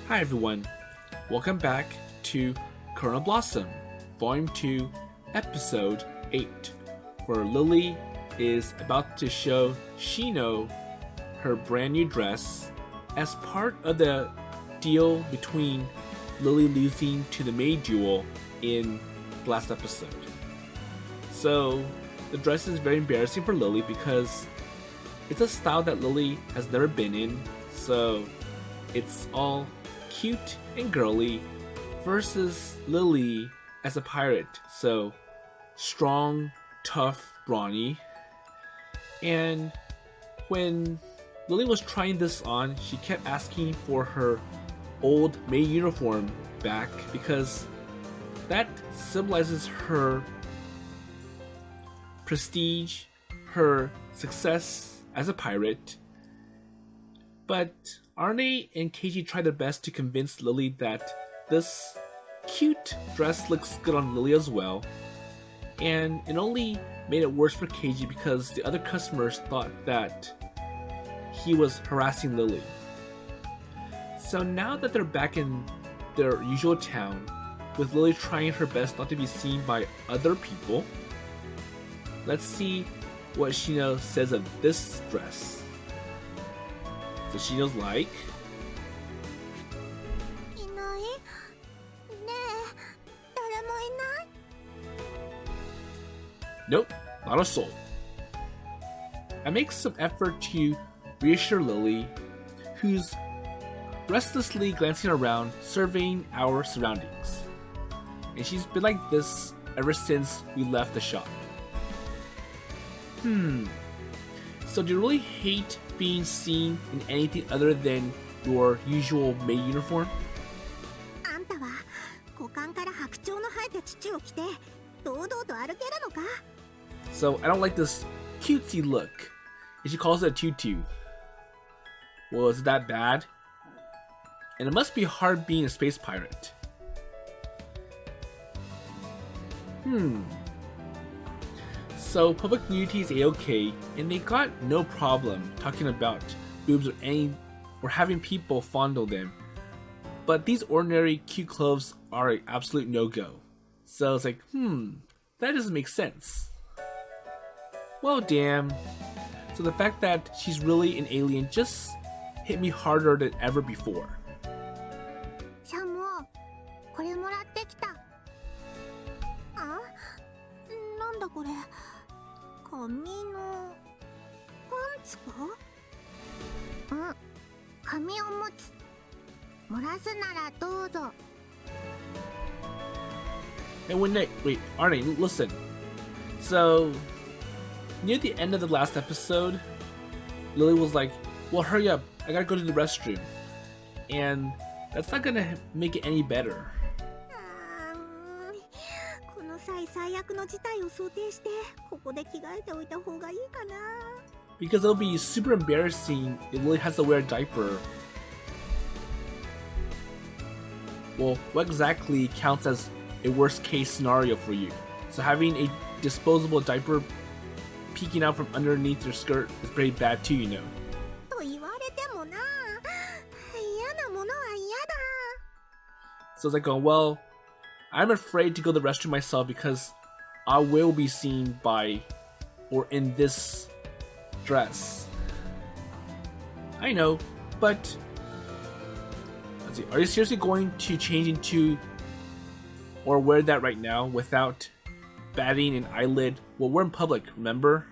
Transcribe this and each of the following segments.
Hi everyone, welcome back to Coronal Blossom, Volume 2, Episode 8, where Lily is about to show Shino her brand new dress as part of the deal between Lily losing to the maid duel in the last episode. So the dress is very embarrassing for Lily because it's a style that Lily has never been in, so it's all cute and girly versus Lily as a pirate, so strong, tough, brawny. And when Lily was trying this on, she kept asking for her old maid uniform back because that symbolizes her prestige, her success as a pirate. But Arne and Keiji try their best to convince Lily that this cute dress looks good on Lily as well, and it only made it worse for Keiji because the other customers thought that he was harassing Lily. So now that they're back in their usual town, with Lily trying her best not to be seen by other people, let's see what Shino says of this dress. So Shino's like, nope, not a soul. I make some effort to reassure Lily, who's restlessly glancing around, surveying our surroundings. And she's been like this ever since we left the shop. So do you really hate being seen in anything other than your usual maid uniform? So I don't like this cutesy look. And she calls it a tutu. Well, is it that bad? And it must be hard being a space pirate. So public nudity is a-okay, and they got no problem talking about boobs or having people fondle them. But these ordinary cute clothes are an absolute no-go. So it's like, that doesn't make sense. Well, damn. So the fact that she's really an alien just hit me harder than ever before. And wait, Arne, listen. So, near the end of the last episode, Lily was like, well, hurry up, I gotta go to the restroom. And that's not gonna make it any better. Because it'll be super embarrassing if Lily has to wear a diaper. Well, what exactly counts as a worst case scenario for you? So having a disposable diaper peeking out from underneath your skirt is pretty bad too, you know. So it's like, well, I'm afraid to go to the restroom myself because I will be seen by or in this dress. I know, but let's see, are you seriously going to change into or wear that right now without batting an eyelid? Well, we're in public, remember?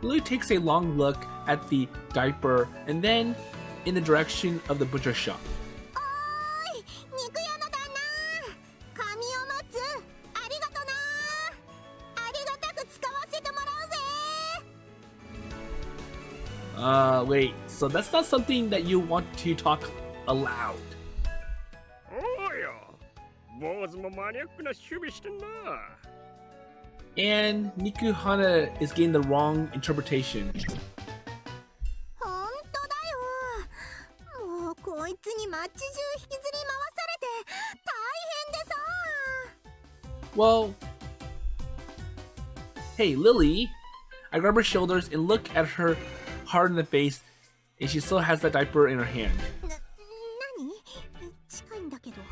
Lily takes a long look at the diaper and then in the direction of the butcher shop. Wait, so that's not something that you want to talk aloud. And Nikuhana is getting the wrong interpretation. ほんとだよ。もうこいつに街中引きずり回されて大変でさ。 Well, hey, Lily. I grab her shoulders and look at her hard in the face, and she still has that diaper in her hand. 何？近いんだけど。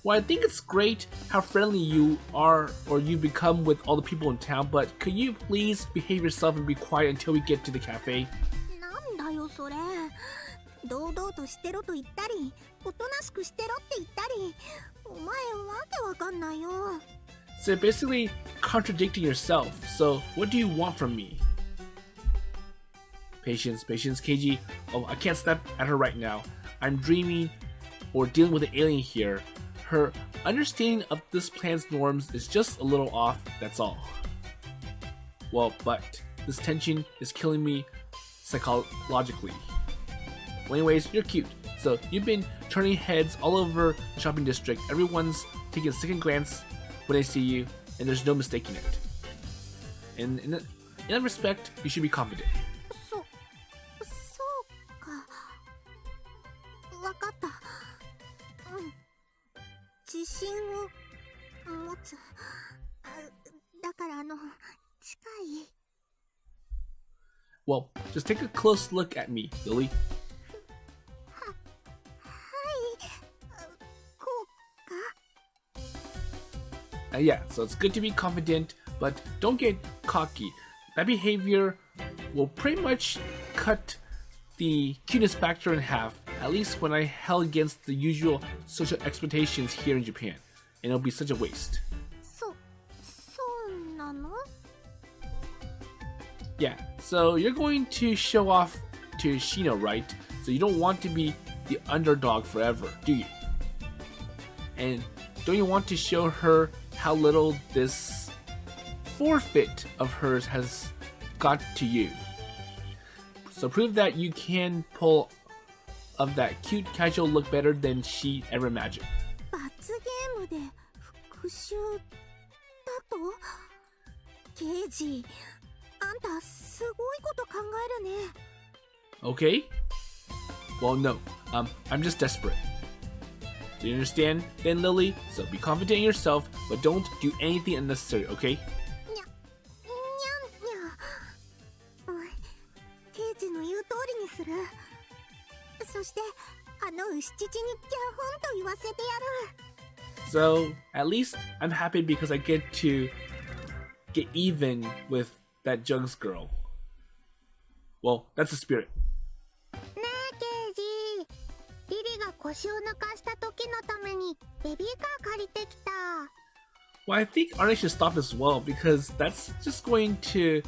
Well, I think it's great how friendly you are or you become with all the people in town, but could you please behave yourself and be quiet until we get to the cafe? なんだよそれ。堂々としてろと言ったり、おとなしくしてろって言ったり、お前わけわかんないよ。 So you're basically contradicting yourself. So what do you want from me? Patience, Keiji. Oh, I can't snap at her right now. I'm dreaming or dealing with an alien here. Her understanding of this planet's norms is just a little off, that's all. Well, but this tension is killing me psychologically. Well, anyways, you're cute. So you've been turning heads all over the shopping district. Everyone's taking a second glance when they see you, and there's no mistaking it. And in that respect, you should be confident. そうか。わかった。自信を持つ。だから近い。 Well, just take a close look at me, Lily. はい。こうか？ Yeah, so it's good to be confident, but don't get cocky. That behavior will pretty much cut the cuteness factor in half, at least when I held against the usual social expectations here in Japan. And it'll be such a waste. そうなの？ Yeah, so you're going to show off to Shino, right? So you don't want to be the underdog forever, do you? And don't you want to show her how little this forfeit of hers has got to you? So prove that you can pull of that cute casual look better than she ever imagined. 罰ゲームで復讐だと？ケイジ、あんたすごいこと考えるね。 Okay? Well, no. I'm just desperate. Do you understand, then, Lily? So be confident in yourself, but don't do anything unnecessary, okay? にゃん。ケイジの言う通りにする。そして牛父にギャフンと言わせてやる。 So, at least I'm happy because I get to get even with that Jugs girl. Well, that's the spirit. ねえケイジ、リリが腰を抜かした時のためにベビーカー借りてきた。 Well, I think Arne should stop as well because that's just going to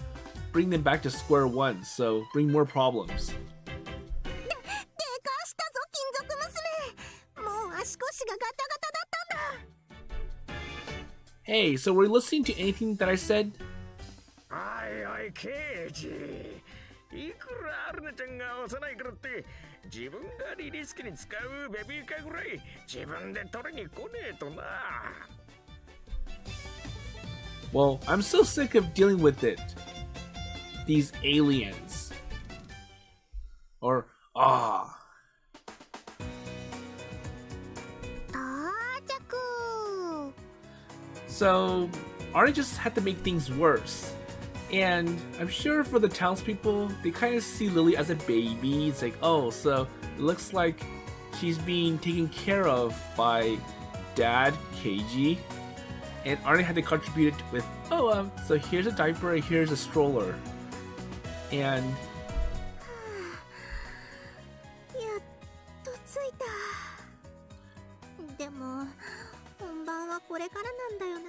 bring them back to square one, so bring more problems. でかしたぞ金属娘。もう足腰がガタガタだったんだ。 Hey, so were you listening to anything that I said? おいケイジ、いくらアルナちゃんが幼いからって自分がリリース機に使うベビーカーぐらい自分で取りに来ねえとな。 Well, I'm so sick of dealing with it. These aliens. Or, 到着。 So, Arne just had to make things worse. And I'm sure for the townspeople, they kind of see Lily as a baby. It's like, oh, so it looks like she's being taken care of by Dad, Keiji. And Arne had to contribute it with, oh, so here's a diaper, here's a stroller. And やっと着いた。でも本番はこれからなんだよな。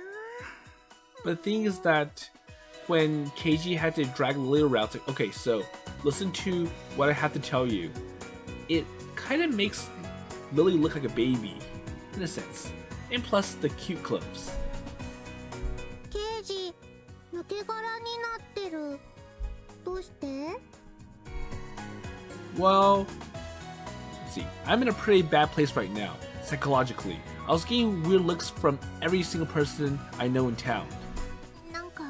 but the thing is that when Keiji had to drag Lily around, it's like, okay, so listen to what I have to tell you. It kind of makes Lily look like a baby, in a sense. And plus the cute clothes. ケイジ、抜け殻になってる。どうして？ Well, let's see. I'm in a pretty bad place right now, psychologically. I was getting weird looks from every single person I know in town. なんか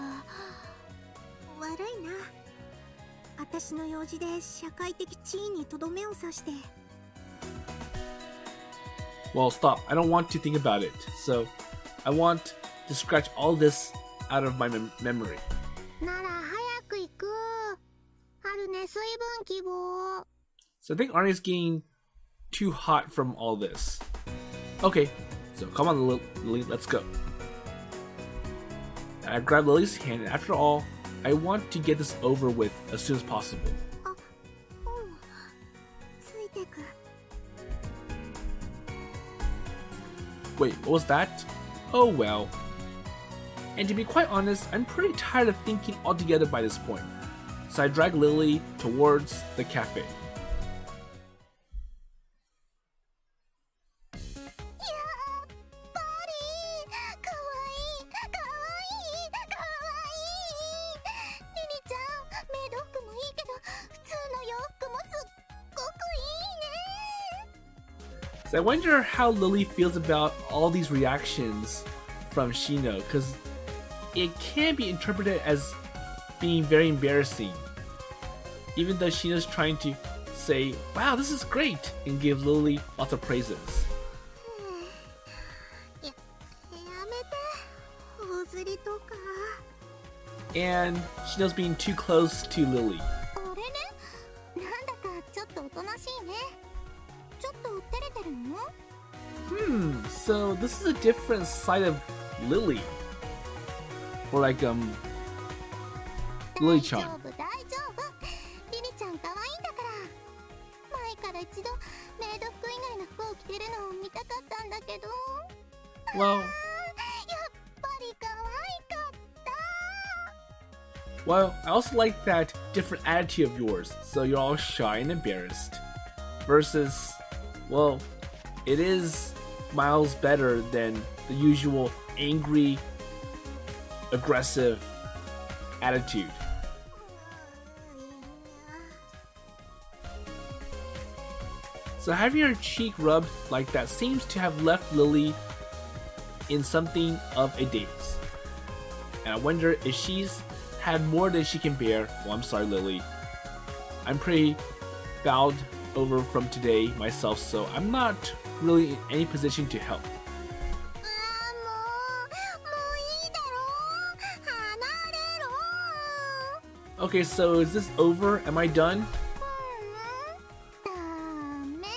悪いな。私の用事で社会的地位にとどめを刺して。Well, stop. I don't want to think about it. So, I want to scratch all this out of my memory. なら早く行く。あるね、水分希望。So I think Arnie's getting too hot from all this. Okay, so come on, Lily, let's go. And I grab Lily's hand, and after all, I want to get this over with as soon as possible. あ、うん。ついてく。Wait, what was that? Oh well. And to be quite honest, I'm pretty tired of thinking altogether by this point. So I drag Lily towards the cafe. リリちゃん、メイド服もいいけど、普通の洋服もすっごくいいね。 So I wonder how Lily feels about all these reactions from Shino, because it can be interpreted as being very embarrassing. Even though Shino's trying to say, wow, this is great, and give Lily lots of praises. やめて、おずりとか。 And Shino's being too close to Lily. 俺ね、なんだかちょっとおとなしいね。ちょっと照れてるの？ So this is a different side of Lily. Or like, Lily-chan. 大丈夫、大丈夫。リリちゃん可愛いんだから。前から一度メイド服以外の服を着てるのを見たかったんだけど。 Well, やっぱり可愛かった。 well, I also like that different attitude of yours. So you're all shy and embarrassed. Versus, well, it is miles better than the usual angry, aggressive attitude. So having your cheek rubbed like that seems to have left Lily in something of a daze. And I wonder if she's had more than she can bear. Well, I'm sorry, Lily. I'm pretty bowed over from today myself, so I'm not really in any position to help. もういいだろ。離れろ。 Okay, so is this over? Am I done? ダメ。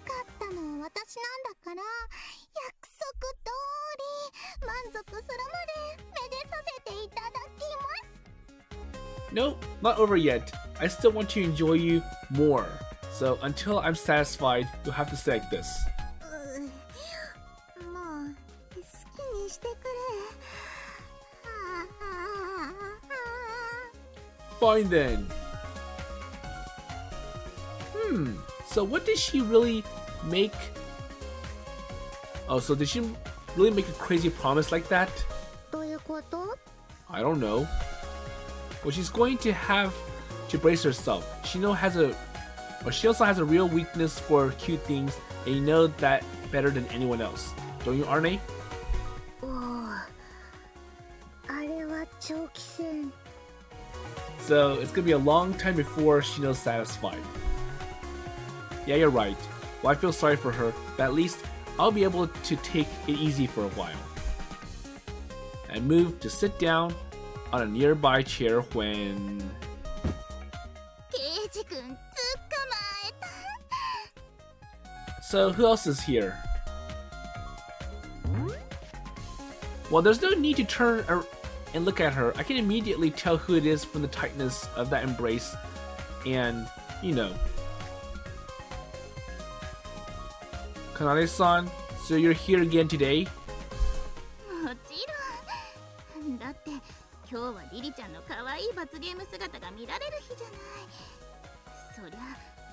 勝ったのは私なんだから、約束通り満足するまでめでさせていただきます。 No, not over yet. I still want to enjoy you more. So until I'm satisfied, you'll have to say like this. もう好きにしてくれ。 Fine then. So what did she really make? Oh, so did she really make a crazy promise like that? どういうこと？ I don't know. Well, she's going to have to brace herself. She also has a real weakness for cute things, and you know that better than anyone else. Don't you, Arne? おお、あれは長期戦。 So it's gonna be a long time before Shino's satisfied. Yeah, you're right. Well, I feel sorry for her, but at least I'll be able to take it easy for a while. And move to sit down on a nearby chair when... ケイジ君捕まえた。 So who else is here? Well, there's no need to turn and look at her. I can immediately tell who it is from the tightness of that embrace and, you know. Kanade-san, so you're here again today? もちろん。だって今日はリリちゃんの可愛い罰ゲーム姿が見られる日じゃない。そりゃ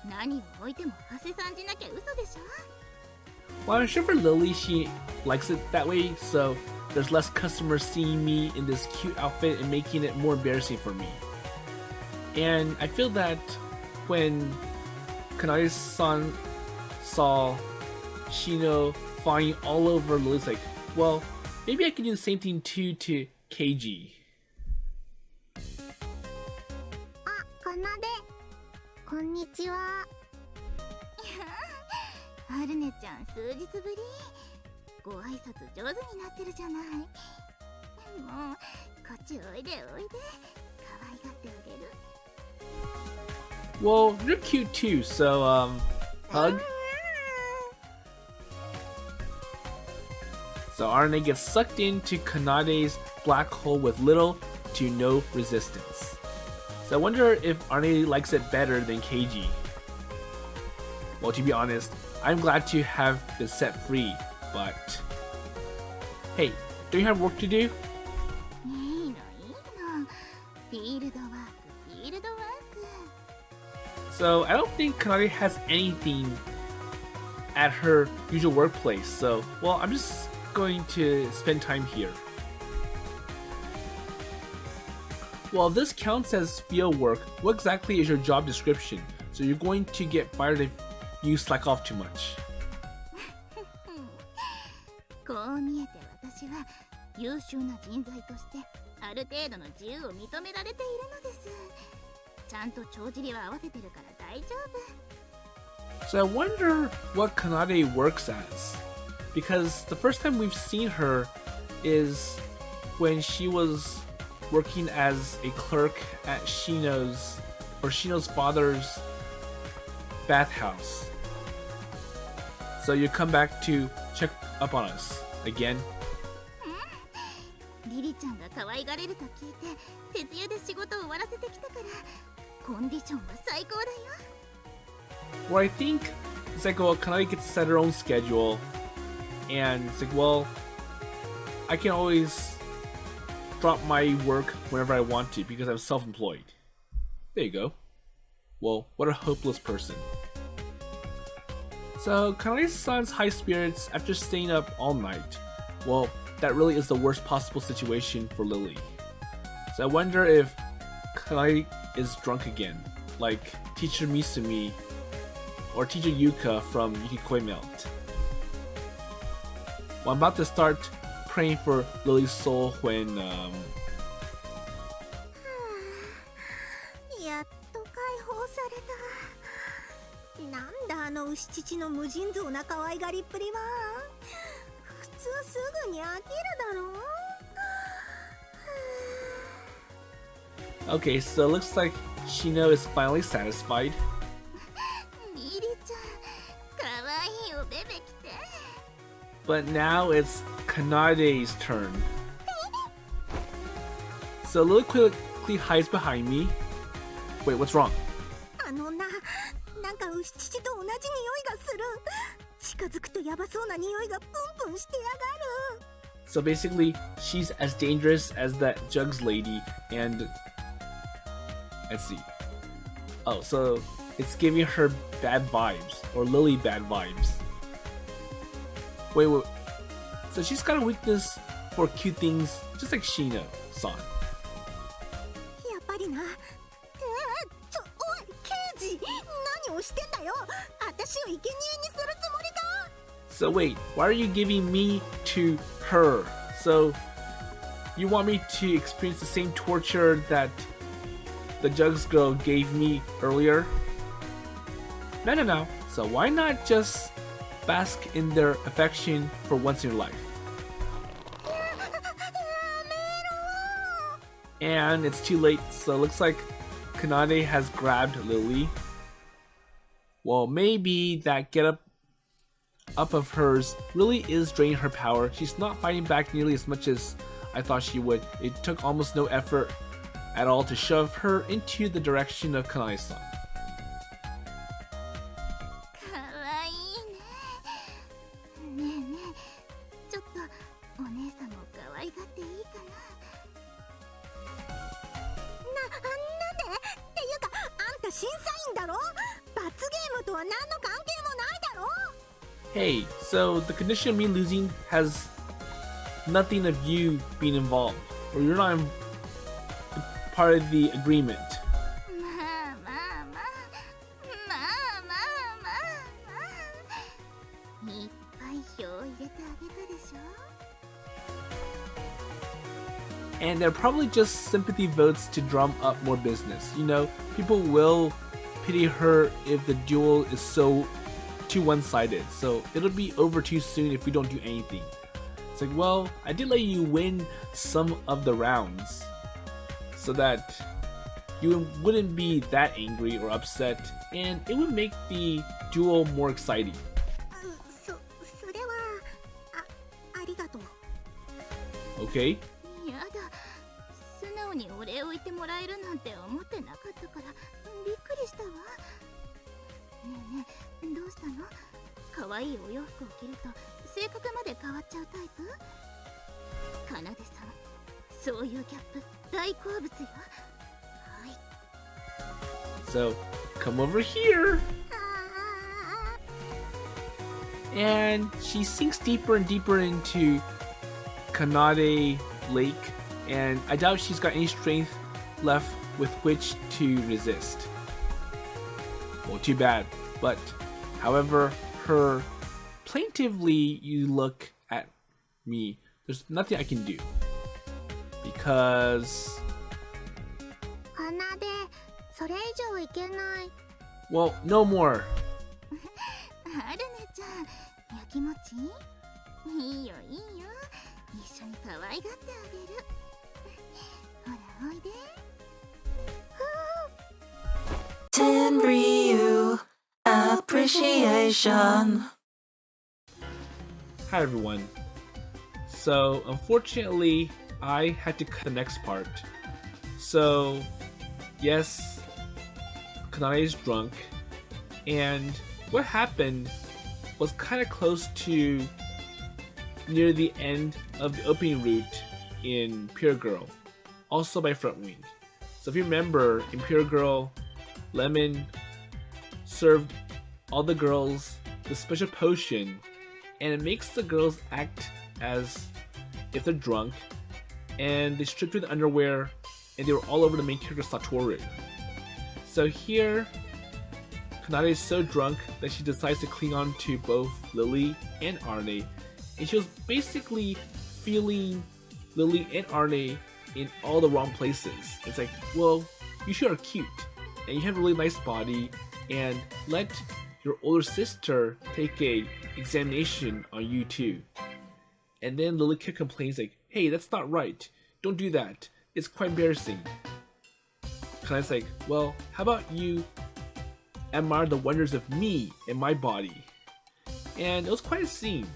何を置いても馳せさんじなきゃ嘘でしょ。 Well, I'm sure for Lily, she likes it that way, so there's less customers seeing me in this cute outfit and making it more embarrassing for me. And I feel that when Kanade-san saw Shino flying all over Lily's like, well, maybe I can do the same thing too to Keiji. あ、かなで。こんにちは。アルネちゃん、数日ぶり。ご挨拶上手になってるじゃない。もう、こっちおいでおいで。可愛がってあげる。Well, you're cute too, so, hug? So Arne gets sucked into Kanade's black hole with little to no resistance. So I wonder if Arne likes it better than Keiji. Well, to be honest, I'm glad to have been set free, but... Hey, don't you have work to do? いいのいいの。フィールドワーク、フィールドワーク。 So I don't think Kanade has anything at her usual workplace, so, well, I'm just going to spend time here. Well, if this counts as field work, what exactly is your job description? So you're going to get fired if you slack off too much. こう見えて私は優秀な人材としてある程度の自由を認められているのです。ちゃんと帳尻は合わせてるから大丈夫。 So I wonder what Kanade works as. Because the first time we've seen her is when she was working as a clerk at Shino's father's bathhouse. So you come back to check up on us again. リリちゃんが可愛がれると聞いて徹夜で仕事を終わらせてきたからコンディションは最高だよ。 Well, I think it's like, well, Kanade gets to set her own schedule. And it's like, well, I can always drop my work whenever I want to because I'm self-employed. There you go. Well, what a hopeless person. So, Kanade's son's high spirits after staying up all night. Well, that really is the worst possible situation for Lily. So I wonder if Kanade is drunk again, like Teacher Misumi or Teacher Yuka from Yukikoi Melt. Well, I'm about to start praying for Lily's soul when, やっと解放された。なんだあの牛乳の無尽蔵な可愛がりっぷりは。普通すぐに飽きるだろう。 Okay, so it looks like Shino is finally satisfied. リリちゃん、可愛いおベベ来て。 But now it's Kanade's turn. So Lily quickly hides behind me. Wait, what's wrong? あのな、なんか牛乳と同じ匂いがする。近づくとヤバそうな匂いがプンプンしてやがる。 So basically, she's as dangerous as that Jugs lady, and let's see. Oh, so it's giving her bad vibes, or Lily bad vibes. Wait. So she's got a weakness for cute things, just like Shino-san. やっぱりな。おい、刑事、何をしてんだよ。私を生贄にするつもりか。 So wait, why are you giving me to her? So you want me to experience the same torture that the Jugs girl gave me earlier? No. So why not just bask in their affection for once in your life? And it's too late, so it looks like Kanade has grabbed Lily. Well, maybe that get up of hers really is draining her power. She's not fighting back nearly as much as I thought she would. It took almost no effort at all to shove her into the direction of Kanade-san. 可愛いね。ねえねえ、ちょっとお姉さんも可愛がっていいかな。なんで？っていうか、あんた審査員だろ？罰ゲームとは何の関係もないだろ？ Hey, so the condition of me losing has nothing of you being involved, or you're not part of the agreement. まあ。いっぱい表揚 And they're probably just sympathy votes to drum up more business. You know, people will pity her if the duel is so too one-sided. So it'll be over too soon if we don't do anything. It's like, well, I did let you win some of the rounds so that you wouldn't be that angry or upset, and it would make the duel more exciting. それはありがとう。 Okay? やだ、素直にお礼を言ってもらえるなんて思ってなかったからびっくりしたわ。ねえねえ、どうしたの？可愛いお洋服を着ると性格まで変わっちゃうタイプ？かなでさん、そういうギャップ大好物よ。はい。 So, come over here! And she sinks deeper and deeper into Kanade Lake, and I doubt she's got any strength left with which to resist. Well, too bad. But, however, her plaintively you look at me, there's nothing I can do. Because... かなで、それ以上いけない。 well, no more. はるねちゃん、やきもちいいよいいよ。一緒に可愛がってあげる。ほらおいで。Tenryu appreciation. Hi everyone. So unfortunately, I had to cut the next part. So yes, Kanade is drunk, and what happened was kind of close to near the end of the opening route in Pure Girl, also by Front Wing. So if you remember, in Pure Girl, Lemon served all the girls the special potion, and it makes the girls act as if they're drunk, and they stripped through the underwear, and they were all over the main character Satoru. So here, Kanade is so drunk that she decides to cling on to both Lily and Arne, and she was basically feeling Lily and Arne in all the wrong places. It's like, well, you two are cute, and you have a really nice body, and let your older sister take a examination on you too. And then Lily Kid complains like, hey, that's not right. Don't do that. It's quite embarrassing. Kanade's like, well, how about you admire the wonders of me and my body? And it was quite a scene.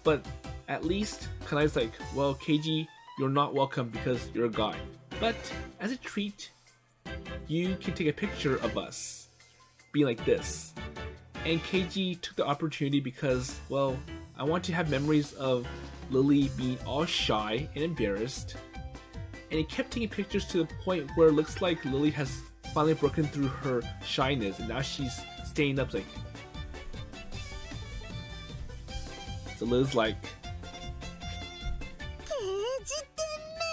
But at least Kanade's like, well, Keiji, you're not welcome because you're a guy. But as a treat, you can take a picture of us being like this. And Keiji took the opportunity because, well, I want to have memories of Lily being all shy and embarrassed. And he kept taking pictures to the point where it looks like Lily has finally broken through her shyness, and now she's standing up like. So Lily's like, ケージってめ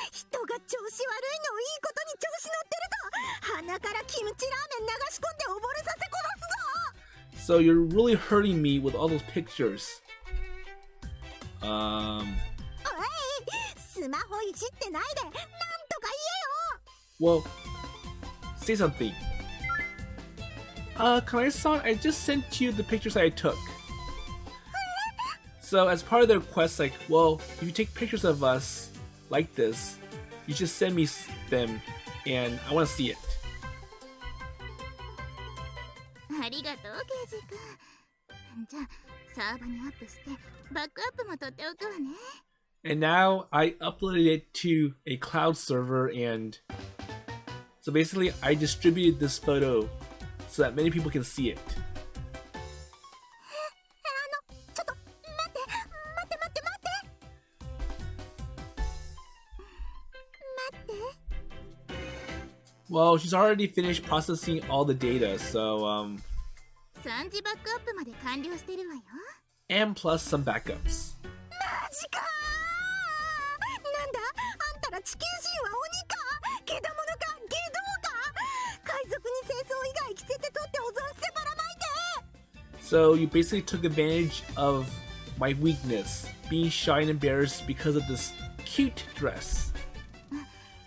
ー、人が調子悪いのをいいことに調子乗ってると鼻からキムチラーメン流し込んで溺れさせ殺すぞ。 so you're really hurting me with all those pictures. おい、スマホいじってないでなんとか言えよ。 Well, say something. Kanade-san, I just sent you the pictures I took. So as part of the request, like, well, if you take pictures of us like this, you just send me them, and I want to see it. ありがとう、ケイジ君。じゃあ、サーバにアップしてバックアップも取っておくわね。 And now I uploaded it to a cloud server, and so basically I distributed this photo so that many people can see it. ちょっと待って待って。 Well, she's already finished processing all the data, so 3次バックアップまで完了してるわよ。 and plus some backups. マジかー。なんだ、あんたら地球人は鬼か、けだものか、下道か。海賊に清掃以外着せて取って保存してばらまいて。 So you basically took advantage of my weakness being shy and embarrassed because of this cute dress.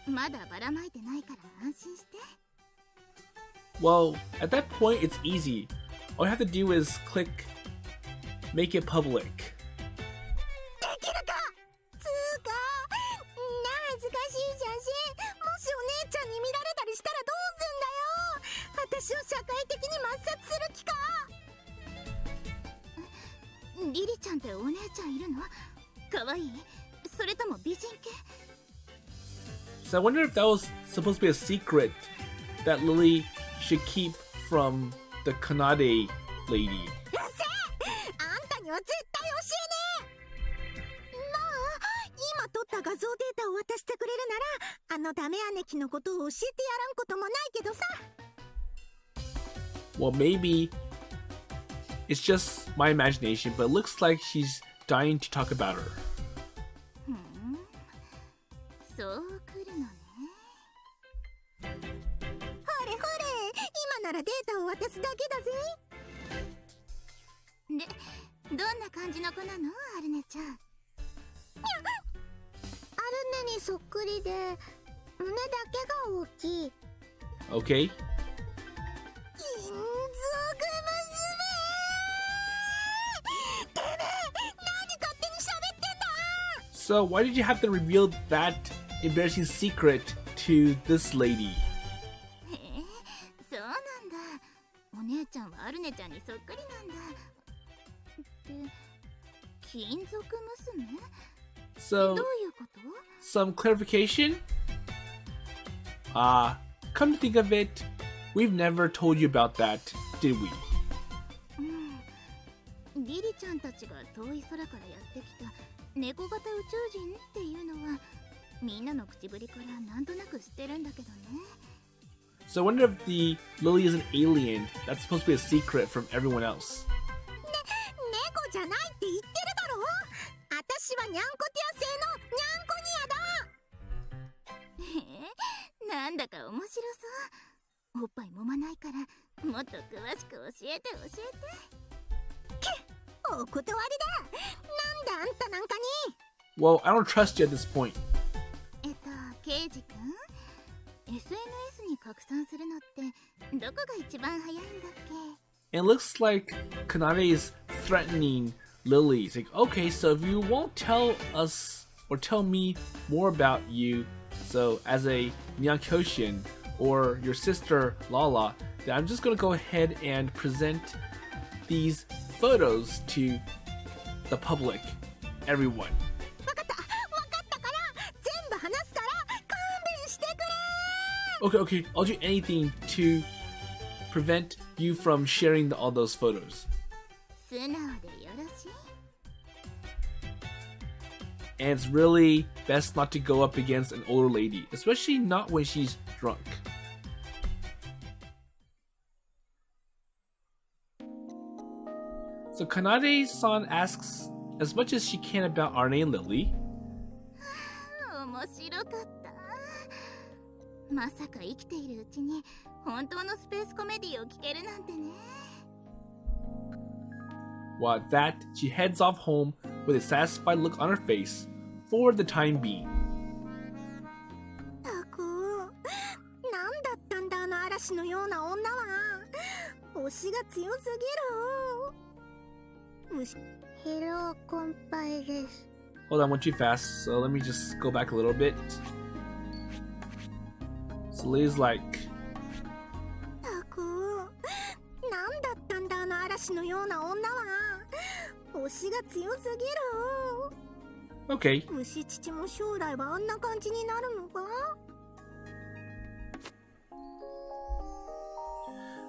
まだばらまいてないから安心して。 Well, at that point, it's easy. All you have to do is click make it public. できるかつーか恥ずかしい写真、もしお姉ちゃんに見られたりしたらどうすんだよ。私を社会的に抹殺する気か。リリちゃんってお姉ちゃんいるの？かわいい？それとも美人系？ So I wonder if that was supposed to be a secret that Lily should keep from the Kanade lady. うっせえ！あんたには絶対教えねえ。まあ、今撮った画像データを渡してくれるなら、あのダメ姉貴のことを教えてやらんこともないけどさ。 Well, maybe it's just my imagination, but it looks like she's dying to talk about her. そう来るのね。ほれほれ、今ならデータを渡すだけだぜ。で、どんな感じの子なの、アルネちゃん。アルネにそっくりで、胸だけが大きい。Okay? 金属娘！てめえ、何勝手に喋ってんだ！ So why did you have to reveal that embarrassing secret to this lady? へえ、そうなんだ。お姉ちゃんはアルネちゃんにそっくりなんだ。って金属娘？ So どういうこと？ some clarification? Come to think of it, we've never told you about that, did we? リリちゃんたちが遠い空からやってきた猫型宇宙人っていうのはみんなの口ぶりからなんとなく知ってるんだけどね。 So I wonder if the Lily is an alien that's supposed to be a secret from everyone else. 猫じゃないって言ってるだろ。私はニャンコティア製のニャンコニアだ。へえ、なんだか面白そう。おっぱい揉まないからもっと詳しく教えて教えて。お断りだ。なんであんたなんかに。 Well, I don't trust you at this point. ケイジ君、SNS に拡散するのってどこが一番早いんだっけ？ It looks like Kanade is threatening Lily. It's like, okay, so if you won't tell us or tell me more about you, so as a Nyancotian or your sister Lala, then I'm just gonna go ahead and present these photos to the public, everyone. わかったから全部話すから勘弁してくれ。 Okay, I'll do anything to prevent you from sharing all those photos. 素直でよろしい。 And it's really best not to go up against an older lady, especially not when she's drunk. So Kanade-san asks as much as she can about Arne and Lily. 面白かった。まさか生きているうちに本当のスペースコメディを聞けるなんてね。 While at that, she heads off home with a satisfied look on her face for the time being. たく、なんだったんだあの嵐のような女は。推しが強すぎる。ヘロコンパイです。 Hold on, went too fast, so let me just go back a little bit. So Lily's like, たく、なんだったんだあの嵐のような女は。推しが強すぎる。 okay, 虫父も将来はあんな感じになるのか？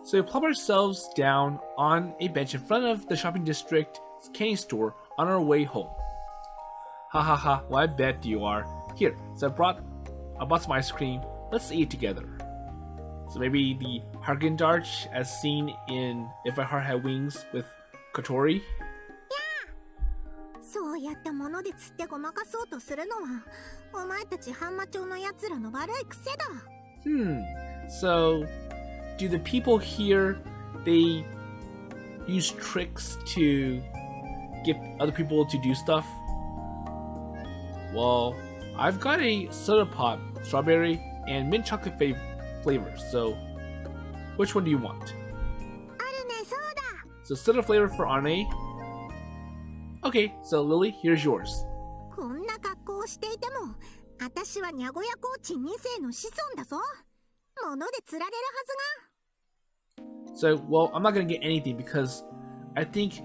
so we plop ourselves down on a bench in front of the shopping district candy store on our way home. Ha ha ha, well I bet you are. Here, so I bought some ice cream. Let's eat it together. So maybe the Hargendarch as seen in If My Heart Had Wings with Kotori? そうやって物で釣ってごまかそうとするのはお前たち半魔町のやつらの悪い癖だ。 So do the people here, they use tricks to get other people to do stuff? Well, I've got a soda pop, strawberry, and mint chocolate flavors. So, which one do you want? あるね、そうだ。 So, soda flavor for Arne. Okay, so Lily, here's yours. こんな格好をしていても、私はニャゴヤコーチ2世の子孫だぞ。物で釣られるはずが。 So, well, I'm not gonna get anything because I think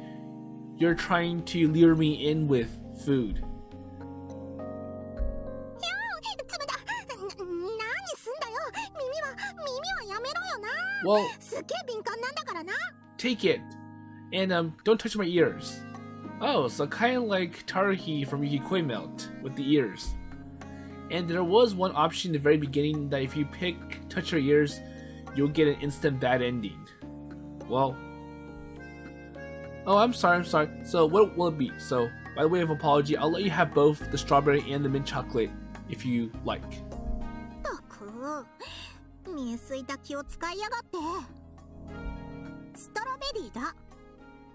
you're trying to lure me in with food. つぶだ。何すんだよ。耳はやめろよな。 Well, すっげえ敏感なんだからな。 take it. And don't touch my ears. Oh, so kind of like Tarahi from Yukikoi Melt with the ears. And there was one option in the very beginning that if you touch your ears, you'll get an instant bad ending. Well, oh, I'm sorry. So what will it be? So, by the way of apology, I'll let you have both the strawberry and the mint chocolate if you like. ったく、見えすいた気を使いやがって。ストロベリーだ。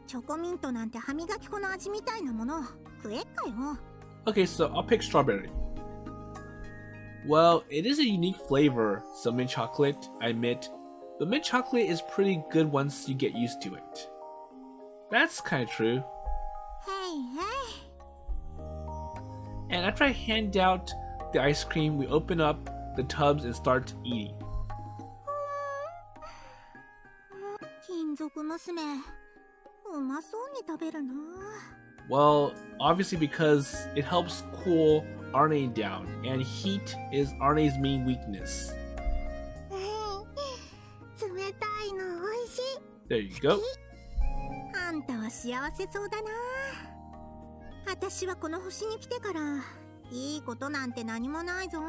チョコミントなんて歯磨き粉の味みたいなもの食えっかよ。 Okay, so I'll pick strawberry. Well, it is a unique flavor, so mint chocolate, I admit. But mint chocolate is pretty good once you get used to it. That's kind of true. へいへい。 And after I hand out the ice cream, we open up the tubs and start eating. 金属娘、うまそうに食べるな。 Well, obviously because it helps cool Arne down, and heat is Arne's main weakness. 冷たいのおいしい。 There you go. あんたは幸せそうだな。私はこの星に来てからいいことなんて何もないぞ。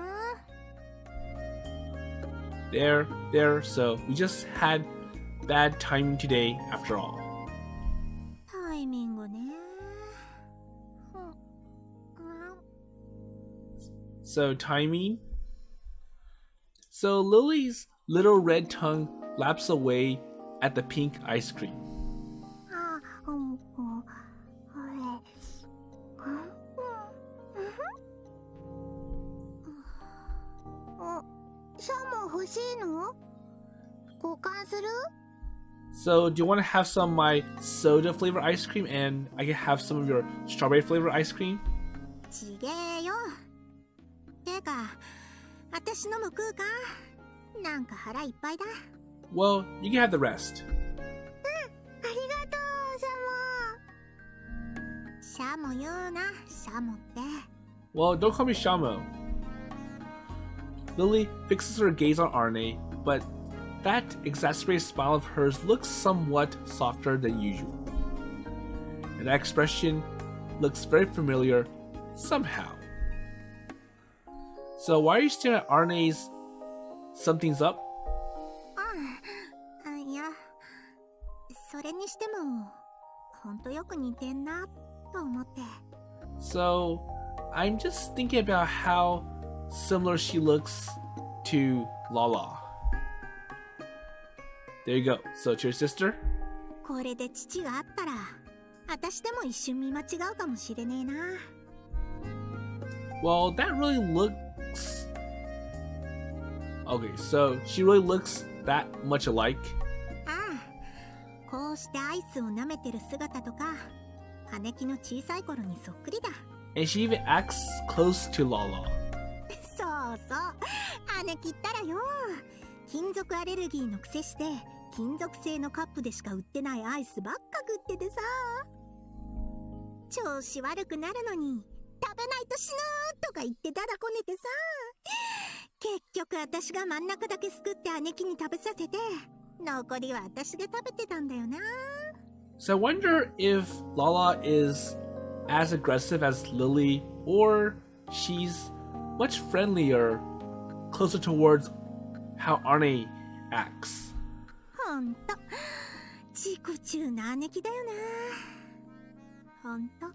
There, so we just had bad timing today after all. タイミングね。So timing. So Lily's little red tongue laps away at the pink ice cream. シャモ欲しいの？交換する？ So do you want to have some of my soda flavor ice cream and I can have some of your strawberry flavor ice cream? ちげえよ。てか、私のも食うか？なんか腹いっぱいだ。 Well, you can have the rest. ありがとう、シャモ。シャモ言うな、シャモって。 Well, don't call me Shamo. Lily fixes her gaze on Arne, but that exasperated smile of hers looks somewhat softer than usual. And that expression looks very familiar somehow. So why are you staring at Arne's something's up? いや、それにしても、ほんとよく似てんな、と思って。 So I'm just thinking about how similar she looks to Lala. There you go. So to your sister? これで父があったら、私でも一瞬見間違うかもしれねえな。 Well, that really looks... Okay, so she really looks that much alike. ああ、こうしてアイスを舐めてる姿とか、姉貴の小さい頃にそっくりだ。 And she even acts close to Lala. そうそう、姉貴ったらよ、金属アレルギーの癖して金属製のカップでしか売ってないアイスばっか食っててさ、調子悪くなるのに食べないと死ぬとか言ってだだこねてさ、結局私が真ん中だけすくって姉貴に食べさせて、残りは私が食べてたんだよな。 So I wonder if Lala is as aggressive as Lily, or she's much friendlier, closer towards how Arne acts. ほんと自己中な姉貴だよな。ほんと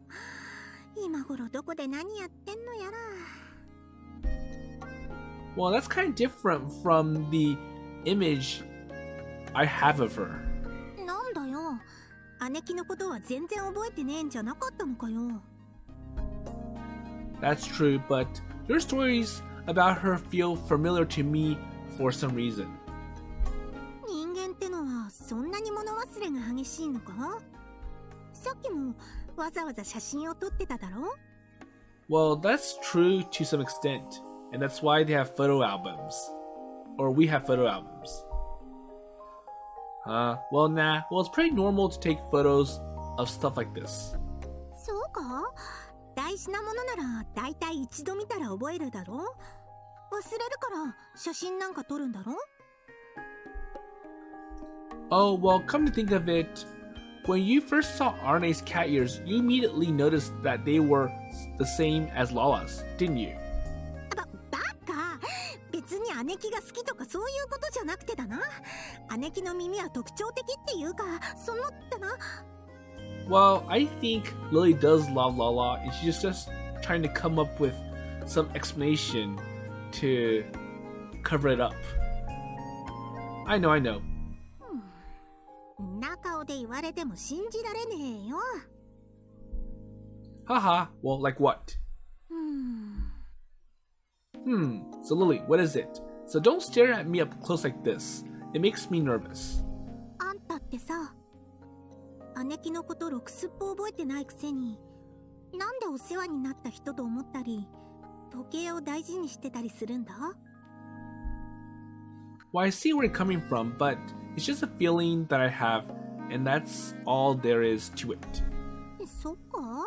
今頃どこで何やってんのやら。 Well, that's kind of different from the image I have of her. なんだよ、姉貴のことは全然覚えてねえんじゃなかったのかよ。That's true, but your stories about her feel familiar to me for some reason. 人間ってのはそんなに物忘れが激しいのか？さっきもわざわざ写真を撮ってただろ？ Well, that's true to some extent, and that's why they have photo albums. Or we have photo albums. Well, it's pretty normal to take photos of stuff like this. そうか？大事なものならだいたい一度見たら覚えるだろ？忘れるから写真なんか撮るんだろ？ Oh, well, come to think of it, when you first saw Arne's cat ears, you immediately noticed that they were the same as Lala's, didn't you? バカ！別に姉貴が好きとかそういうことじゃなくてだな。姉貴の耳は特徴的っていうか、そのってな。Well, I think Lily does love Lala, and she's just trying to come up with some explanation to cover it up. I know. な顔で言われても信じられねえよ。Haha, well, like what? So Lily, what is it? So don't stare at me up close like this. It makes me nervous. あんたってさ、姉貴のことろくすっぽ覚えてないくせに、なんでお世話になった人と思ったり、時計を大事にしてたりするんだ？ Well, I see where you're coming from, but it's just a feeling that I have, and that's all there is to it. そっか？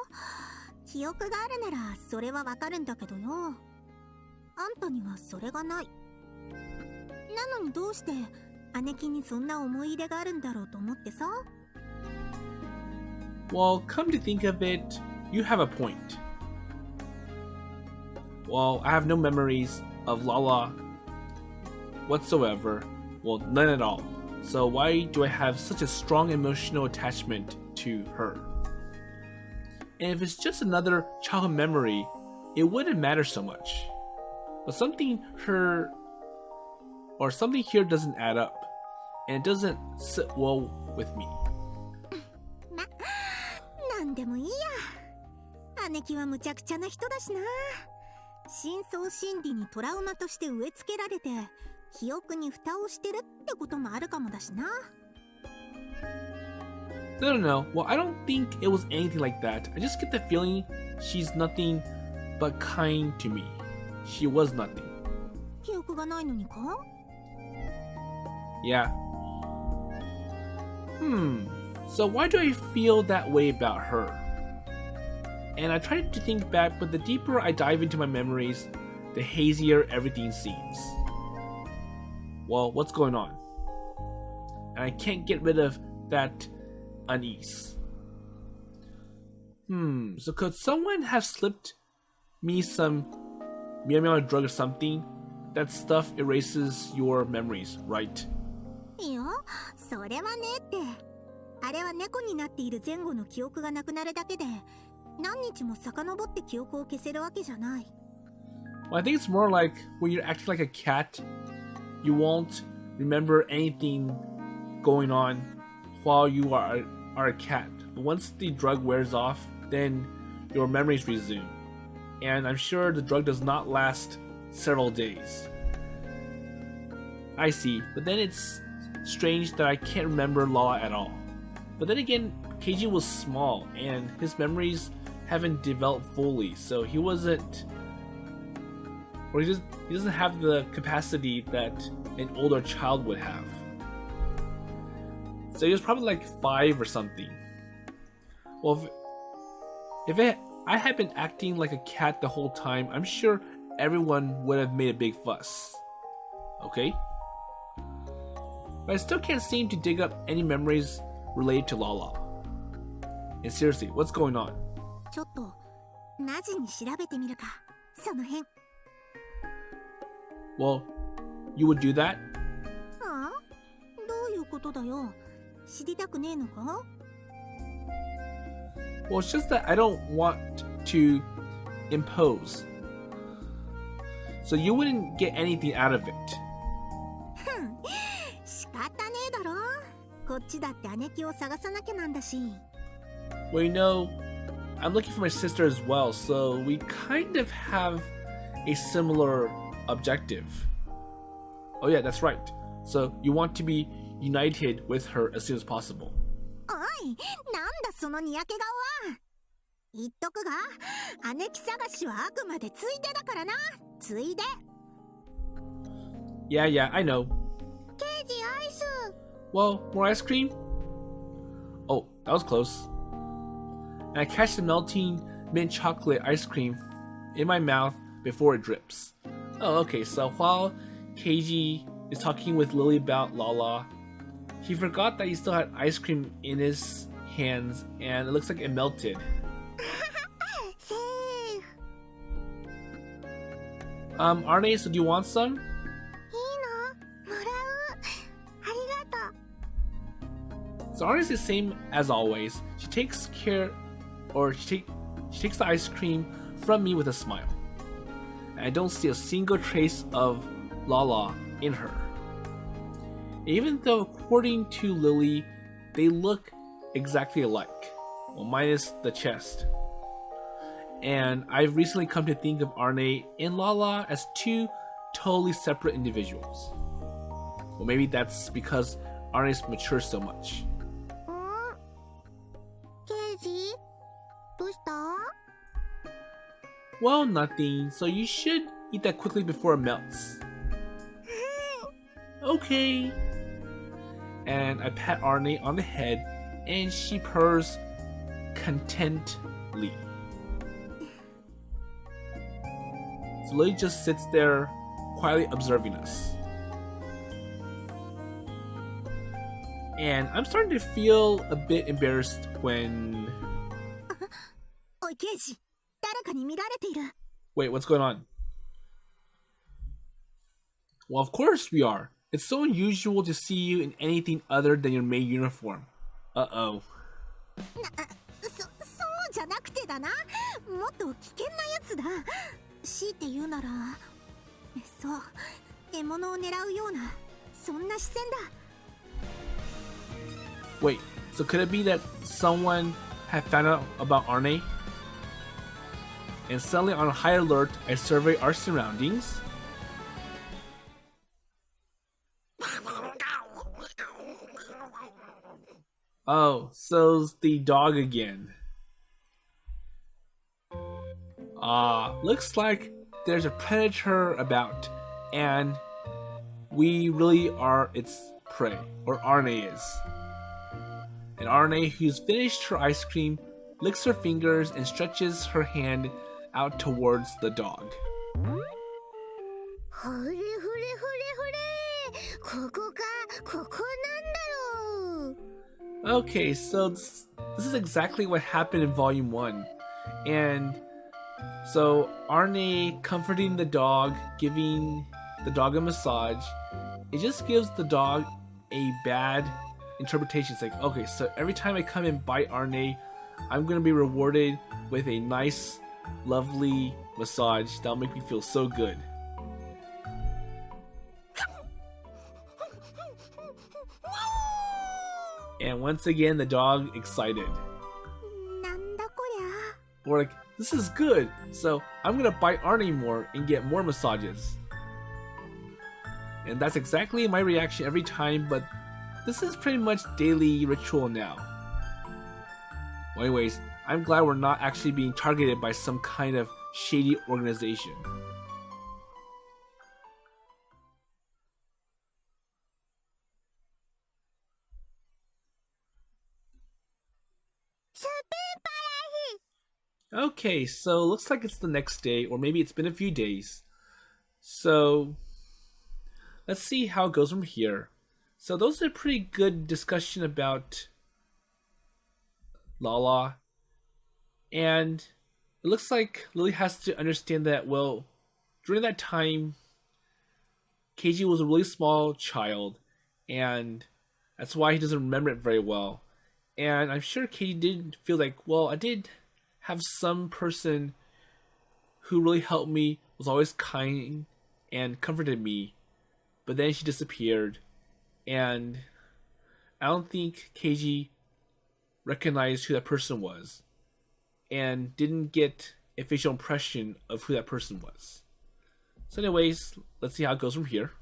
記憶があるならそれはわかるんだけどよ。あんたにはそれがない。なのにどうして姉貴にそんな思い入れがあるんだろうと思ってさ。Well, come to think of it, you have a point. Well, I have no memories of Lala whatsoever. Well, none at all. So why do I have such a strong emotional attachment to her? And if it's just another childhood memory, it wouldn't matter so much. But something here doesn't add up, and it doesn't sit well with me. なんでもいいや。姉貴はむちゃくちゃな人だしな。深層心理にトラウマとして植え付けられて、記憶に蓋をしてるってこともあるかもだしな。No. Well, I don't think it was anything like that. I just get the feeling she's nothing but kind to me. She was nothing. 記憶がないのにか？ Yeah. So why do I feel that way about her? And I try to think back, but the deeper I dive into my memories, the hazier everything seems. Well, what's going on? And I can't get rid of that unease. So could someone have slipped me some meow drug or something? That stuff erases your memories, right? いや、それはねって。あれは猫になっている前後の記憶がなくなるだけで、何日も遡って記憶を消せるわけじゃない。Well, I think it's more like when you're acting like a cat, you won't remember anything going on while you are a cat. But once the drug wears off, then your memories resume. And I'm sure the drug does not last several days. I see, but then it's strange that I can't remember Lala at all. But then again, Keiji was small and his memories haven't developed fully, so he doesn't have the capacity that an older child would have. So he was probably like 5 or something. Well, if I had been acting like a cat the whole time, I'm sure everyone would have made a big fuss. Okay? But I still can't seem to dig up any memories related to Lala. And seriously, what's going on? ちょっとマジに調べてみるか。その辺。Well, you would do that? ああ？どういうことだよ。知りたくねえのか？ Well, it's just that I don't want to impose. So you wouldn't get anything out of it. 仕方ねえだろ。こっちだって姉貴を探さなきゃなんだし。Well, I'm looking for my sister as well, so we kind of have a similar objective. Oh yeah, that's right. So you want to be united with her as soon as possible. おい、なんだそのにやけ顔は。言っとくが、姉貴探しはあくまでついでだからな。ついで。Yeah, I know. ケイジアイス。Well, more ice cream? Oh, that was close. And I catch the melting mint chocolate ice cream in my mouth before it drips. Oh, okay, so while Keiji is talking with Lily about Lala, he forgot that he still had ice cream in his hands and it looks like it melted. セーフ。Arne, so do you want some? いいの？もらう。ありがとう。 So Arne is the same as always. She takes care, or she takes the ice cream from me with a smile. And I don't see a single trace of Lala in her. Even though, according to Lily, they look exactly alike, well, minus the chest. And I've recently come to think of Arne and Lala as two totally separate individuals. Well, maybe that's because Arne's matures so much. ケイジ、どうした？ Well, nothing, so you should eat that quickly before it melts. Okay. And I pat Arne on the head and she purrs contently. So Lily just sits there quietly observing us. And I'm starting to feel a bit embarrassed when... おいケイジ、誰かに見られている。 Wait, what's going on? Well, of course we are. It's so unusual to see you in anything other than your maid uniform. Uh-oh. そうじゃなくてだな。もっと危険なやつだ。強いて言うなら、そう、獲物を狙うような、そんな視線だ。 Wait, so could it be that someone had found out about Arne? And suddenly on high alert, I survey our surroundings. Oh, so's the dog again. Looks like there's a predator about, and we really are its prey, or Arne is. And Arne, who's finished her ice cream, licks her fingers and stretches her hand out towards the dog. ほれほれほれほれ、ここか、ここなんだろう。 Okay, so this is exactly what happened in Volume 1. And so Arne comforting the dog, giving the dog a massage, it just gives the dog a bad interpretation. It's like, okay, so every time I come and bite Arne, I'm going to be rewarded with a nice, lovely massage that'll make me feel so good. And once again, the dog excited. なんだこりゃ。 We're like, this is good, so I'm gonna bite Arne more and get more massages. And that's exactly my reaction every time, but this is pretty much daily ritual now. Well, anyways, I'm glad we're not actually being targeted by some kind of shady organization. Okay, so looks like it's the next day, or maybe it's been a few days. So let's see how it goes from here. So those are a pretty good discussion about Lala. And it looks like Lily has to understand that, well, during that time, Keiji was a really small child, and that's why he doesn't remember it very well. And I'm sure Keiji did feel like, well, I did have some person who really helped me, was always kind and comforted me, but then she disappeared, and I don't think Keiji recognized who that person was. and didn't get a facial impression of who that person was. So anyways, let's see how it goes from here.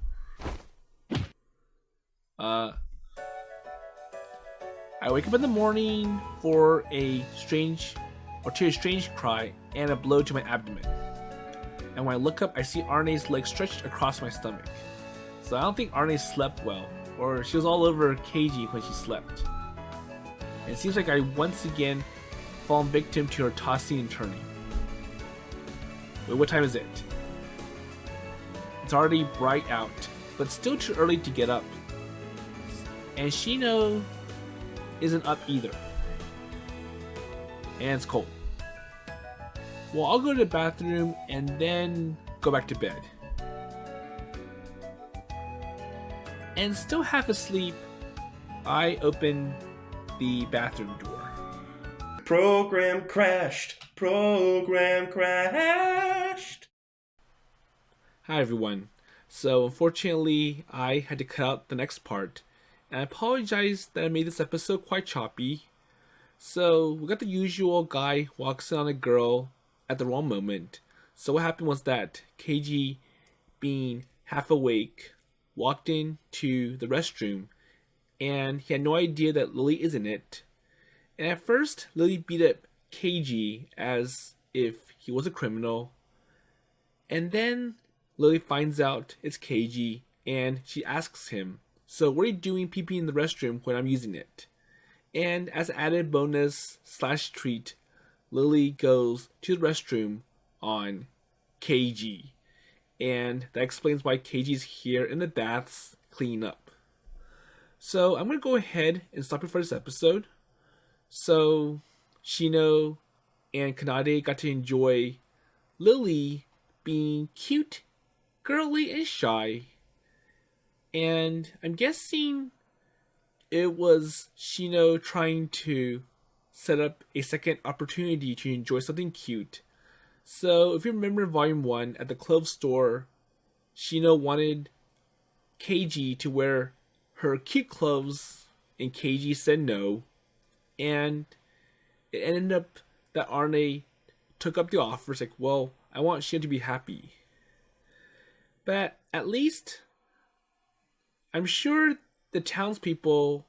I wake up in the morning to a strange cry and a blow to my abdomen. And when I look up, I see Arne's legs stretched across my stomach. So I don't think Arne slept well, or she was all over Keiji when she slept. And it seems like I once again fallen victim to her tossing and turning. Wait, what time is it? It's already bright out, but still too early to get up. And Shino isn't up either. And it's cold. Well, I'll go to the bathroom and then go back to bed. And still half asleep, I open the bathroom door. Program crashed. Program crashed. Hi everyone. So unfortunately, I had to cut out the next part. And I apologize that I made this episode quite choppy. So we got the usual guy walks in on a girl at the wrong moment. So what happened was that Keiji, being half awake, walked into the restroom and he had no idea that Lily is in it. And at first, Lily beat up Keiji as if he was a criminal. And then Lily finds out it's Keiji and she asks him, "So what are you doing pee-pee in the restroom when I'm using it?" And as an added bonus / treat, Lily goes to the restroom on Keiji. And that explains why Keiji's here in the baths cleaning up. So I'm going to go ahead and stop it for this episode. So Shino and Kanade got to enjoy Lily being cute, girly, and shy. And I'm guessing it was Shino trying to set up a second opportunity to enjoy something cute. So if you remember in Volume 1, at the clothes store, Shino wanted Keiji to wear her cute clothes, and Keiji said no. And it ended up that Arne took up the offer. It's like, well, I want Shino to be happy. But at least I'm sure the townspeople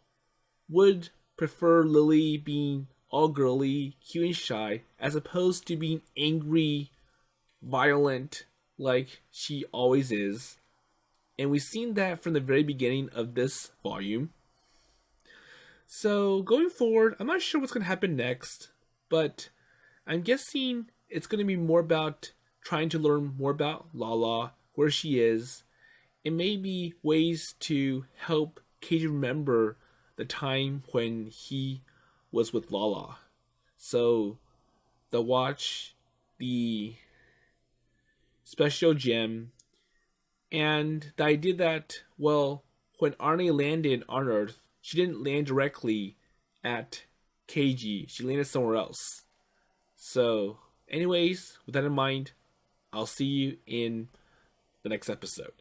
would prefer Lily being all girly, cute and shy, as opposed to being angry, violent, like she always is. And we've seen that from the very beginning of this volume. So going forward, I'm not sure what's going to happen next, but I'm guessing it's going to be more about trying to learn more about Lala, where she is, and maybe ways to help Keiji remember the time when he was with Lala. So they'll watch the special gem, and the idea that, well, when Arne landed on Earth, she didn't land directly at Keiji. She landed somewhere else. So anyways, with that in mind, I'll see you in the next episode.